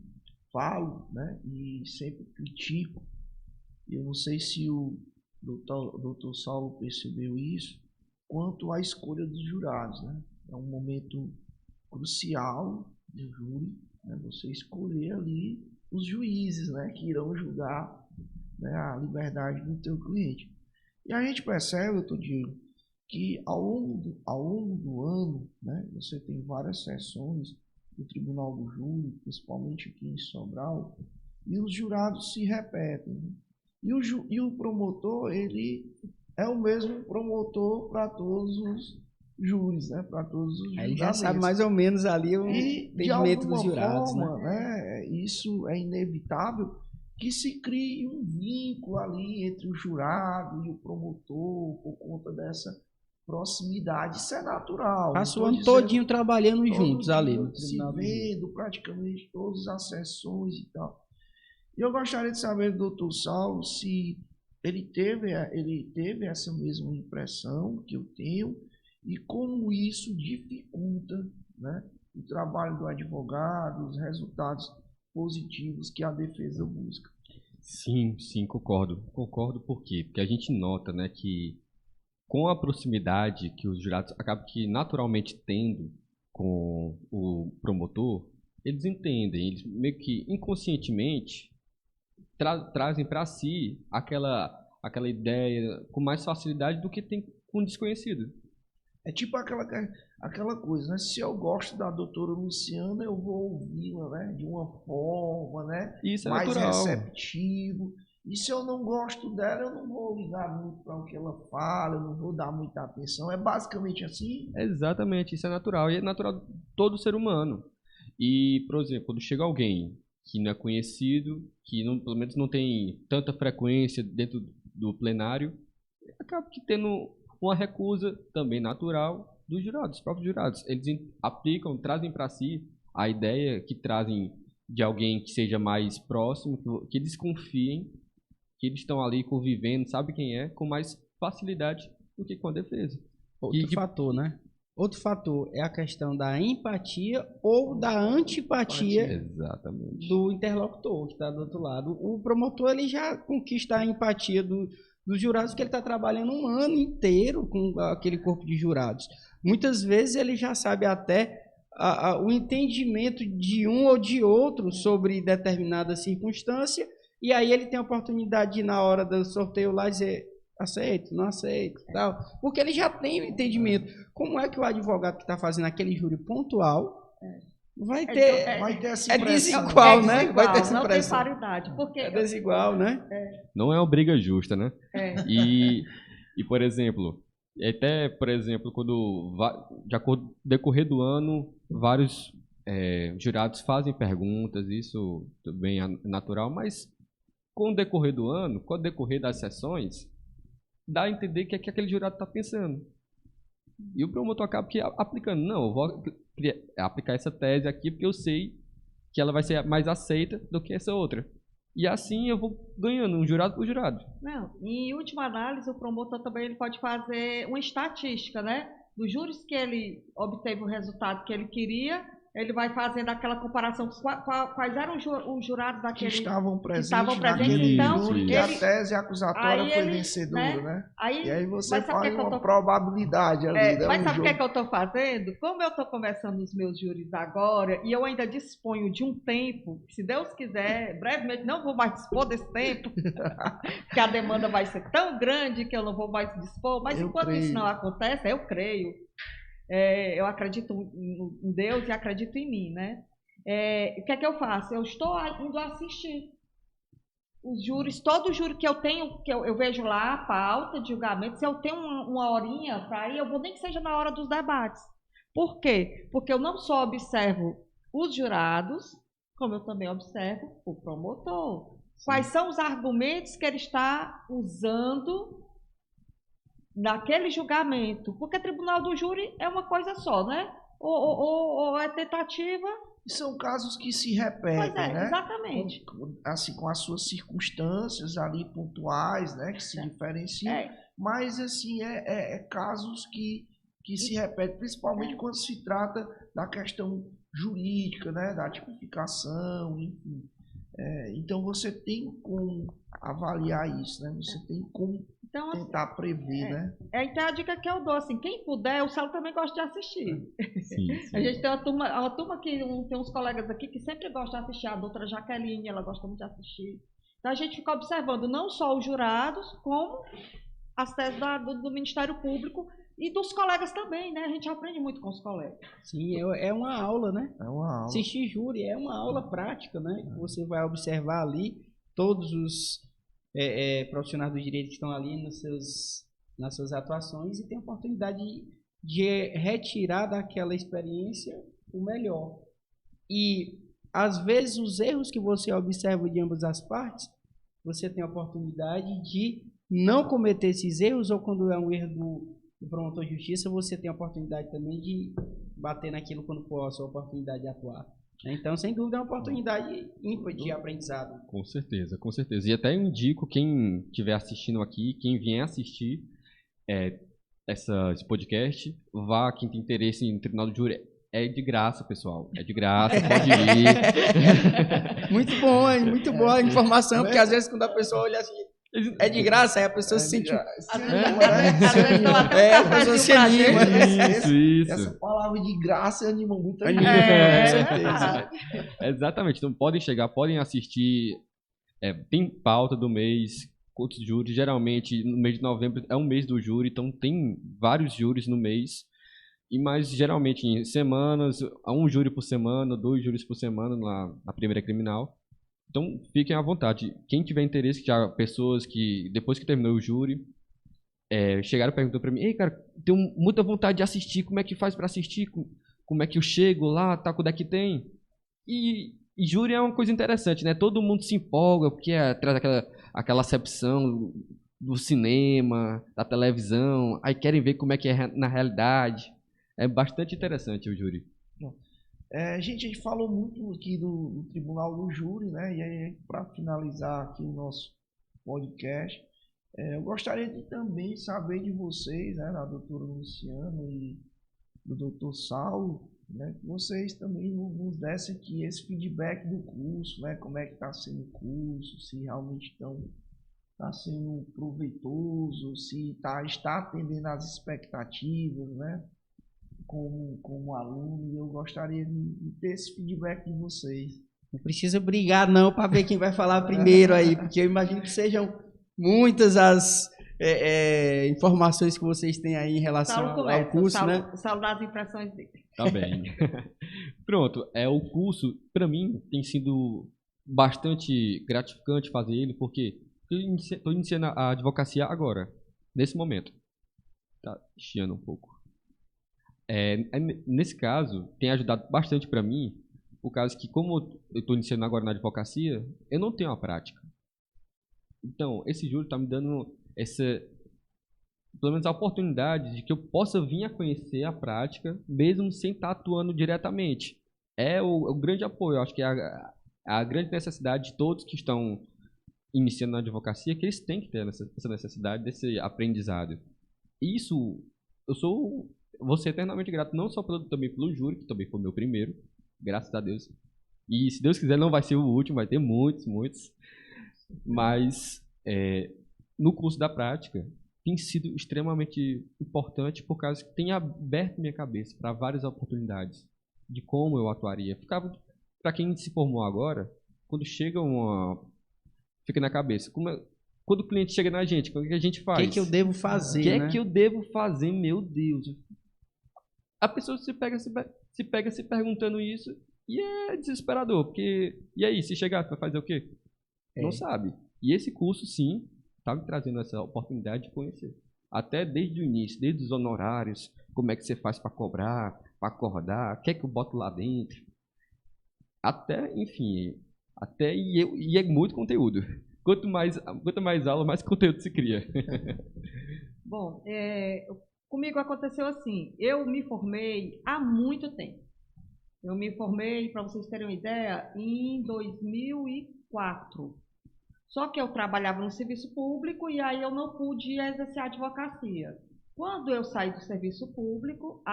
falo, né, e sempre critico. Eu não sei se o doutor Saulo percebeu isso, quanto à escolha dos jurados, né? É um momento crucial do júri, né, você escolher ali os juízes, né, que irão julgar, né, a liberdade do teu cliente. E a gente percebe, doutor Diego, que ao longo do ano, né, você tem várias sessões do Tribunal do Júri, principalmente aqui em Sobral, e os jurados se repetem. Né? E o promotor, ele é o mesmo promotor para todos os júris, né, para todos os julgamentos. Aí já sabe mais ou menos ali o entendimento dos jurados. Forma, né, isso é inevitável que se crie um vínculo ali entre o jurado e o promotor por conta dessa proximidade. Isso é natural. Passa o ano todinho trabalhando juntos ali. Se vendo praticamente todas as sessões e tal. E eu gostaria de saber do doutor Saulo se ele teve essa mesma impressão que eu tenho e como isso dificulta, né, o trabalho do advogado, os resultados positivos que a defesa busca. Sim, concordo. Concordo por quê? Porque a gente nota, né, que com a proximidade que os jurados acabam que naturalmente tendo com o promotor, eles entendem, eles meio que inconscientemente trazem para si aquela ideia com mais facilidade do que tem com o desconhecido. É tipo aquela coisa, né? Se eu gosto da doutora Luciana, eu vou ouvi-la, né? De uma forma, né? Isso é mais natural. receptivo. E se eu não gosto dela, eu não vou ligar muito para o que ela fala, eu não vou dar muita atenção. É basicamente assim. Exatamente, isso é natural. E é natural de todo ser humano. E, por exemplo, quando chega alguém que não é conhecido, que não, pelo menos não tem tanta frequência dentro do plenário, acaba que tendo uma recusa também natural dos jurados, dos próprios jurados. Eles aplicam, trazem para si a ideia que trazem de alguém que seja mais próximo, que eles confiem, que eles estão ali convivendo, sabe quem é, com mais facilidade do que com a defesa. Outro fator, né? Outro fator é a questão da empatia ou da antipatia Exatamente. do interlocutor que está do outro lado. O promotor ele já conquista a empatia dos jurados, que ele está trabalhando um ano inteiro com aquele corpo de jurados. Muitas vezes ele já sabe até o entendimento de um ou de outro sobre determinada circunstância, e aí ele tem a oportunidade de, na hora do sorteio lá, dizer aceito, não aceito, tal, porque ele já tem o entendimento. Como é que o advogado que está fazendo aquele júri pontual vai ter essa é impressão. desigual, É né? desigual, Vai ter essa não tem impressão. paridade. Porque É desigual, né? Não é uma briga justa, né? É. E, por exemplo, até, por exemplo, quando, de acordo com o decorrer do ano, vários jurados fazem perguntas, isso também é natural, mas com o decorrer do ano, com o decorrer das sessões, dá a entender que é que aquele jurado está pensando. E o promotor acaba aplicando. Não, eu vou aplicar essa tese aqui porque eu sei que ela vai ser mais aceita do que essa outra. E assim eu vou ganhando um jurado por jurado. Não, em última análise, o promotor também ele pode fazer uma estatística, né? Dos júris que ele obteve o resultado que ele queria, ele vai fazendo aquela comparação com quais eram os jurados Que daquele estavam presentes, presentes, então, júri, isso. e a tese acusatória aí foi ele, vencedora, né? Aí, E aí você mas sabe faz o que é que eu uma tô- probabilidade ali, né? mas Um sabe o que é jogo. que eu estou fazendo? Como eu estou conversando nos meus júris agora, e eu ainda disponho de um tempo, que, se Deus quiser, brevemente não vou mais dispor desse tempo, porque a demanda vai ser tão grande que eu não vou mais dispor, mas Eu enquanto creio. isso não acontece, eu creio, eu acredito em Deus e acredito em mim, né? O que é que eu faço? Eu estou indo assistir os júris, todo júri que eu tenho, que eu vejo lá, a pauta de julgamento, se eu tenho uma horinha para ir, eu vou nem que seja na hora dos debates. Por quê? Porque eu não só observo os jurados, como eu também observo o promotor. Quais são os argumentos que ele está usando naquele julgamento? Porque tribunal do júri é uma coisa só, né? Ou é tentativa. E são casos que se repetem, Pois é, né? exatamente. Assim, com as suas circunstâncias ali pontuais, né? Que se diferenciam. Mas, assim, casos que se repetem, principalmente quando se trata da questão jurídica, né? Da tipificação, enfim. Então, você tem como avaliar isso, né? Você tem como Então, assim, tentar prever, né? então a dica que eu dou, assim, quem puder, o Saulo também gosta de assistir. Sim, A gente tem uma turma que tem uns colegas aqui que sempre gostam de assistir, a doutora Jaqueline, ela gosta muito de assistir. Então a gente fica observando não só os jurados, como as teses do Ministério Público e dos colegas também, né? A gente aprende muito com os colegas. Sim, é uma aula, né? É uma aula. Assistir júri é uma aula prática, né? Você vai observar ali todos os profissionais do direito que estão ali nas suas atuações e tem a oportunidade de retirar daquela experiência o melhor. E, às vezes, os erros que você observa de ambas as partes, você tem a oportunidade de não cometer esses erros, ou quando é um erro do promotor de justiça, você tem a oportunidade também de bater naquilo quando for a sua oportunidade de atuar. Então, sem dúvida, é uma oportunidade ímpar de aprendizado. Com certeza, com certeza. E até eu indico quem estiver assistindo aqui, quem vier assistir esse podcast, quem tem interesse em tribunal do júri. É de graça, pessoal. É de graça, pode ir. Muito bom, hein? Muito boa a informação, porque às vezes quando a pessoa olha assim, é de graça, aí a pessoa se sente... A pessoa se anima. Isso. Essa palavra de graça anima muito a Anima, gente. com certeza. Exatamente. Então podem chegar, podem assistir. Tem pauta do mês, outros júris. Geralmente, no mês de novembro é um mês do júri, então tem vários júris no mês. Mas geralmente em semanas, um júri por semana, 2 júris por semana na primeira criminal. Então fiquem à vontade. Quem tiver interesse, já pessoas que depois que terminou o júri, chegaram e perguntaram pra mim: ei, cara, tenho muita vontade de assistir, como é que faz pra assistir? Como é que eu chego lá, tá, quando é que tem? E júri é uma coisa interessante, né? Todo mundo se empolga, porque traz aquela acepção do cinema, da televisão, aí querem ver como é que é na realidade. É bastante interessante o júri. Gente, a gente falou muito aqui do Tribunal do Júri, né? E aí, para finalizar aqui o nosso podcast, eu gostaria de também saber de vocês, né, da doutora Luciana e do doutor Saulo, né, que vocês também nos dessem aqui esse feedback do curso, né? Como é que está sendo o curso, se realmente está sendo proveitoso, se está atendendo às expectativas, né? Como aluno, eu gostaria de ter esse feedback de vocês. Não precisa brigar não para ver quem vai falar primeiro aí, porque eu imagino que sejam muitas as informações que vocês têm aí em relação ao curso, né? Saulo das impressões dele. Tá bem. Pronto, o curso, para mim, tem sido bastante gratificante fazer ele, porque eu estou iniciando a advocacia agora, nesse momento. Tá chiando um pouco. Nesse caso, tem ajudado bastante para mim, por causa que, como eu estou iniciando agora na advocacia, eu não tenho a prática. Então, esse júri está me dando pelo menos a oportunidade de que eu possa vir a conhecer a prática, mesmo sem estar atuando diretamente. É o grande apoio, eu acho que é a grande necessidade de todos que estão iniciando na advocacia, que eles têm que ter essa necessidade desse aprendizado. Isso, vou ser eternamente grato, não só também pelo júri, que também foi o meu primeiro, graças a Deus. E se Deus quiser, não vai ser o último, vai ter muitos. Mas no curso da prática, tem sido extremamente importante, por causa que tem aberto minha cabeça para várias oportunidades de como eu atuaria. Para quem se formou agora, quando chega fica na cabeça, quando o cliente chega na gente, o que a gente faz? O que eu devo fazer, O que é que eu devo fazer, meu Deus? A pessoa se pega se perguntando isso e é desesperador, porque e aí, se chegar, vai fazer o quê? Não sabe. E esse curso, sim, está me trazendo essa oportunidade de conhecer. Até desde o início, desde os honorários, como é que você faz para cobrar, para acordar, o que é que eu boto lá dentro. Enfim, e é muito conteúdo. Quanto mais aula, mais conteúdo se cria. Bom, comigo aconteceu assim, eu me formei há muito tempo. Eu me formei, para vocês terem uma ideia, em 2004. Só que eu trabalhava no serviço público e aí eu não pude exercer a advocacia. Quando eu saí do serviço público,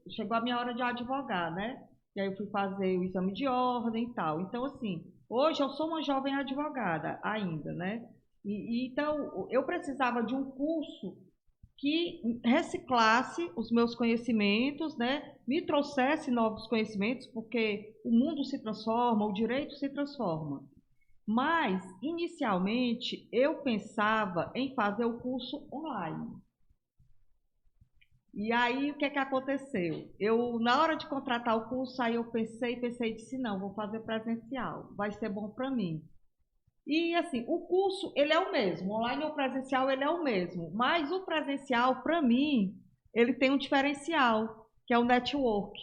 chegou a minha hora de advogar, né? E aí eu fui fazer o exame de ordem e tal. Então, assim, hoje eu sou uma jovem advogada ainda, né? Então, eu precisava de um curso que reciclasse os meus conhecimentos, né? Me trouxesse novos conhecimentos, porque o mundo se transforma, o direito se transforma. Mas, inicialmente, eu pensava em fazer o curso online. E aí, o que aconteceu? Na hora de contratar o curso, aí eu pensei e disse, não, vou fazer presencial, vai ser bom para mim. E, assim, o curso, ele é o mesmo, online ou presencial, ele é o mesmo. Mas o presencial, para mim, ele tem um diferencial, que é o network.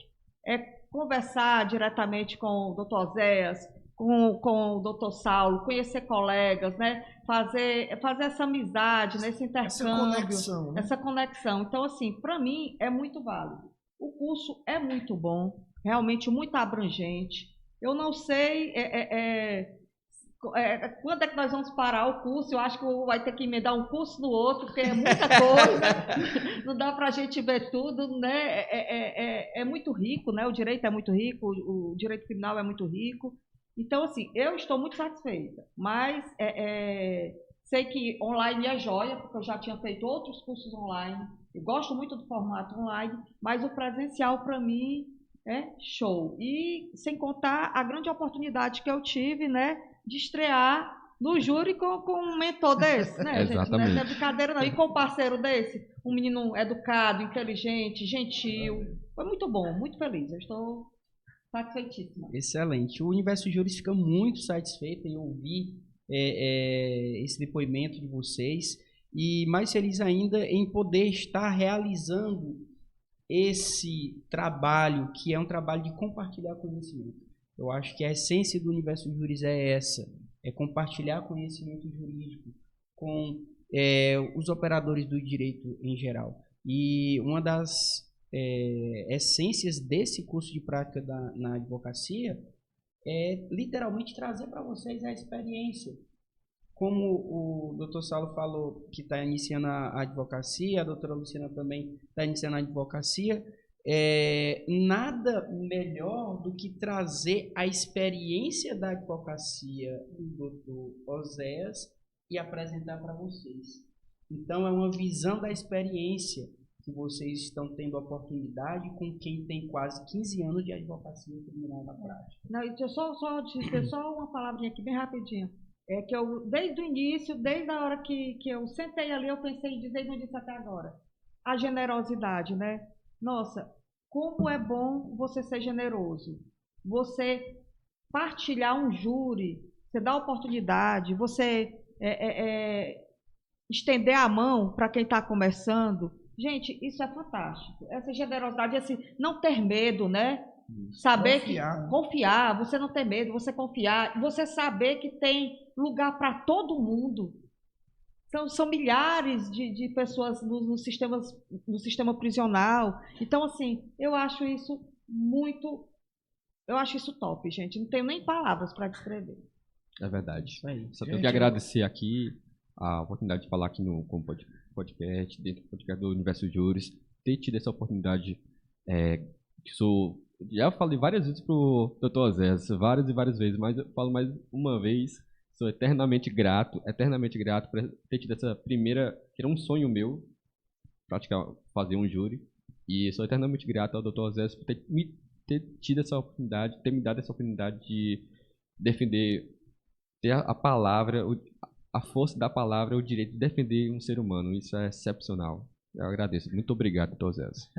É conversar diretamente com o Dr. Zéas, com o Dr. Saulo, conhecer colegas, né? Fazer essa amizade, esse intercâmbio, essa conexão. Então, assim, para mim é muito válido. O curso é muito bom, realmente muito abrangente. Eu não sei quando é que nós vamos parar o curso. Eu acho que vai ter que emendar um curso no outro, porque é muita coisa, não dá para a gente ver tudo, né? É muito rico, né? O direito é muito rico, o direito criminal é muito rico. Então, assim, eu estou muito satisfeita, mas sei que online é joia, porque eu já tinha feito outros cursos online, eu gosto muito do formato online, mas o presencial, para mim, é show. E sem contar a grande oportunidade que eu tive, né, de estrear no júri com um mentor desse, né, gente? Exatamente. Não é brincadeira, não. E com um parceiro desse, um menino educado, inteligente, gentil. Foi muito bom, muito feliz. Eu estou satisfeitíssima. Excelente. O Universo Júris fica muito satisfeito em ouvir esse depoimento de vocês e mais feliz ainda em poder estar realizando esse trabalho, que é um trabalho de compartilhar conhecimento. Eu acho que a essência do Universo Júris é essa, é compartilhar conhecimento jurídico com os operadores do direito em geral. E uma das essências desse curso de prática na advocacia é literalmente trazer para vocês a experiência. Como o Dr. Saulo falou que está iniciando a advocacia, a doutora Luciana também está iniciando a advocacia, nada melhor do que trazer a experiência da advocacia do Dr. Oséias e apresentar para vocês. Então, é uma visão da experiência que vocês estão tendo a oportunidade com quem tem quase 15 anos de advocacia criminal na prática. Não, deixa eu só dizer só uma palavrinha aqui, bem rapidinho. É que eu, desde o início, desde a hora que eu sentei ali, eu pensei em dizer, e não disse até agora, a generosidade, né? Nossa, como é bom você ser generoso. Você partilhar um júri, você dá oportunidade, você estender a mão para quem está começando. Gente, isso é fantástico. Essa generosidade, esse não ter medo, né? Saber confiar, você não ter medo, você confiar, você saber que tem lugar para todo mundo. São milhares de pessoas no sistema prisional. Então, assim, eu acho isso top, gente. Não tenho nem palavras para descrever. É verdade. Isso aí. Só tenho que agradecer aqui a oportunidade de falar aqui no podcast, dentro do podcast do Universo Júris, ter tido essa oportunidade. Já falei várias vezes pro Dr. Oséias, várias e várias vezes, mas eu falo mais uma vez, sou eternamente grato por ter tido essa primeira, que era um sonho meu, praticar, fazer um júri, e sou eternamente grato ao Dr. Oséias por ter tido essa oportunidade, ter me dado essa oportunidade de defender, ter a palavra, a força da palavra, o direito de defender um ser humano. Isso é excepcional. Eu agradeço. Muito obrigado, Dr. Oséias.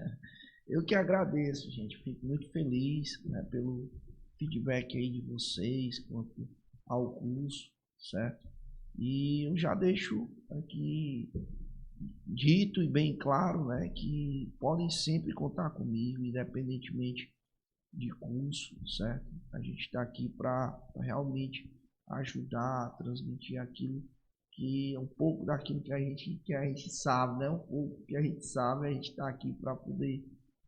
Eu que agradeço, gente. Fico muito feliz, né, pelo feedback aí de vocês quanto ao curso, certo? E eu já deixo aqui dito e bem claro, né, que podem sempre contar comigo, independentemente de curso, certo? A gente está aqui para realmente ajudar, transmitir aquilo que é um pouco daquilo que a gente sabe, né? Um pouco que a gente sabe, a gente está aqui para poder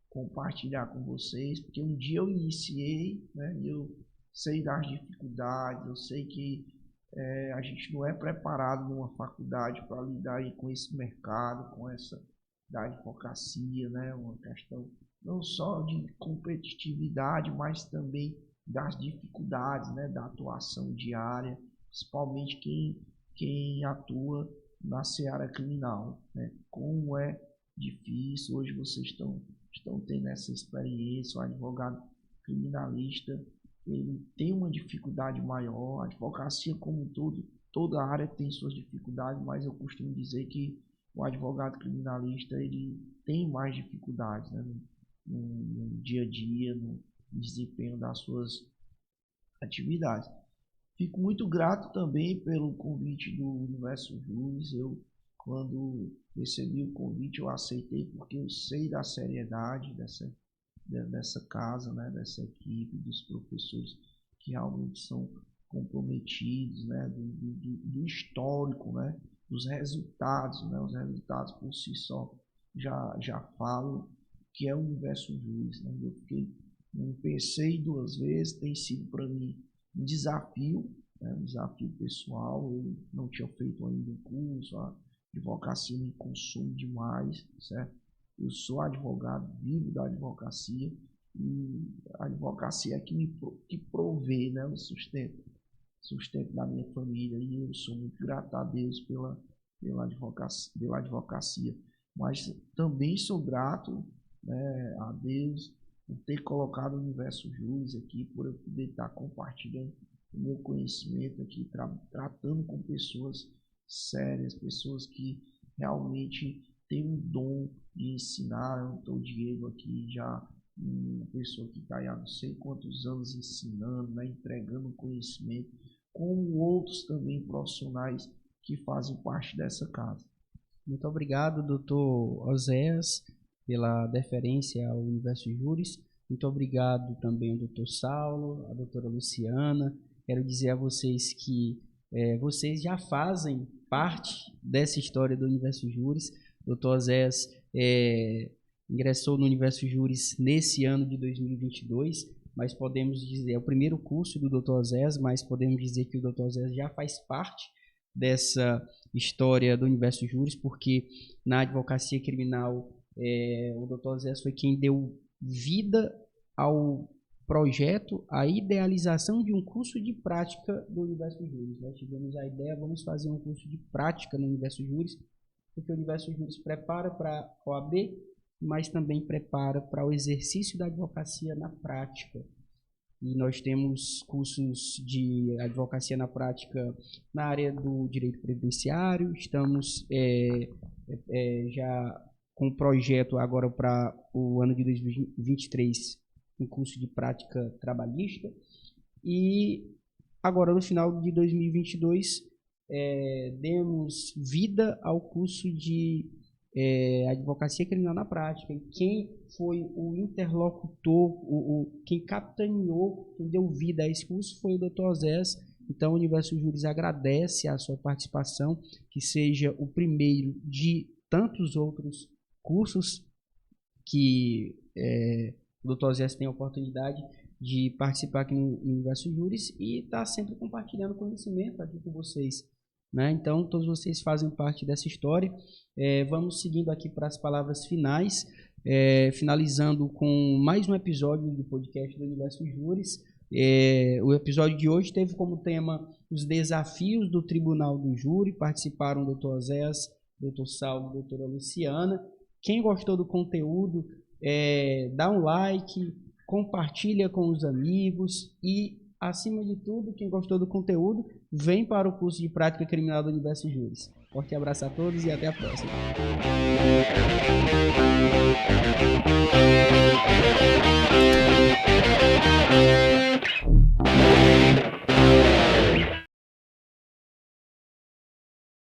compartilhar com vocês, porque um dia eu iniciei, né? Eu sei das dificuldades, eu sei que a gente não é preparado numa faculdade para lidar aí com esse mercado, com essa da advocacia, né? Uma questão não só de competitividade, mas também das dificuldades, né? Da atuação diária, principalmente quem atua na seara criminal, né? Como é difícil, hoje vocês estão tendo essa experiência, o advogado criminalista, ele tem uma dificuldade maior, a advocacia como um todo, toda área tem suas dificuldades, mas eu costumo dizer que o advogado criminalista, ele tem mais dificuldades, né, no dia a dia, no desempenho das suas atividades. Fico muito grato também pelo convite do Universo Júris. Eu, quando recebi o convite, eu aceitei porque eu sei da seriedade dessa casa, né, dessa equipe, dos professores que realmente são comprometidos, né, do histórico, né, dos resultados, né, os resultados por si só já falam que é o Universo Júris, né. Não pensei duas vezes, tem sido para mim um desafio, né, um desafio pessoal. Eu não tinha feito ainda um curso, a advocacia me consome demais, certo? Eu sou advogado, vivo da advocacia, e a advocacia é que provê, né, o sustento da minha família, e eu sou muito grato a Deus pela advocacia, mas também sou grato, né, a Deus por ter colocado o Universo Júris aqui, por eu poder estar compartilhando o meu conhecimento aqui, tratando com pessoas sérias, pessoas que realmente têm um dom de ensinar. Então, o Diego aqui já uma pessoa que está há não sei quantos anos ensinando, né, entregando conhecimento, como outros também profissionais que fazem parte dessa casa. Muito obrigado, doutor Oséias, pela deferência ao Universo Juris. Muito obrigado também ao doutor Saulo, à doutora Luciana. Quero dizer a vocês que vocês já fazem parte dessa história do Universo Juris. O doutor Oséias ingressou no Universo Juris nesse ano de 2022, mas podemos dizer, é o primeiro curso do doutor Oséias, mas podemos dizer que o doutor Oséias já faz parte dessa história do Universo Juris, porque na advocacia criminal o doutor Oséias foi quem deu vida ao projeto, a idealização de um curso de prática do Universo Juris. Nós tivemos a ideia, vamos fazer um curso de prática no Universo Juris, porque o Universo Juris prepara para a OAB, mas também prepara para o exercício da advocacia na prática. E nós temos cursos de advocacia na prática na área do direito previdenciário. Estamos já com um projeto agora para o ano de 2023, um curso de prática trabalhista. E agora, no final de 2022, demos vida ao curso de advocacia criminal na prática. E quem foi o interlocutor, quem capitaneou, quem deu vida a esse curso foi o Dr. Oséias. Então, o Universo Juris agradece a sua participação, que seja o primeiro de tantos outros cursos que o Dr. Oséias tem a oportunidade de participar aqui no Universo Juris e está sempre compartilhando conhecimento aqui com vocês, né? Então, todos vocês fazem parte dessa história. Vamos seguindo aqui para as palavras finais, finalizando com mais um episódio do podcast do Universo Juris. O episódio de hoje teve como tema os desafios do Tribunal do Júri. Participaram o Dr. Oséias, Dr. Saulo, a doutora Luciana. Quem gostou do conteúdo, dá um like, compartilha com os amigos e, acima de tudo, quem gostou do conteúdo, vem para o curso de Prática Criminal do Universo Juris. Forte abraço a todos e até a próxima.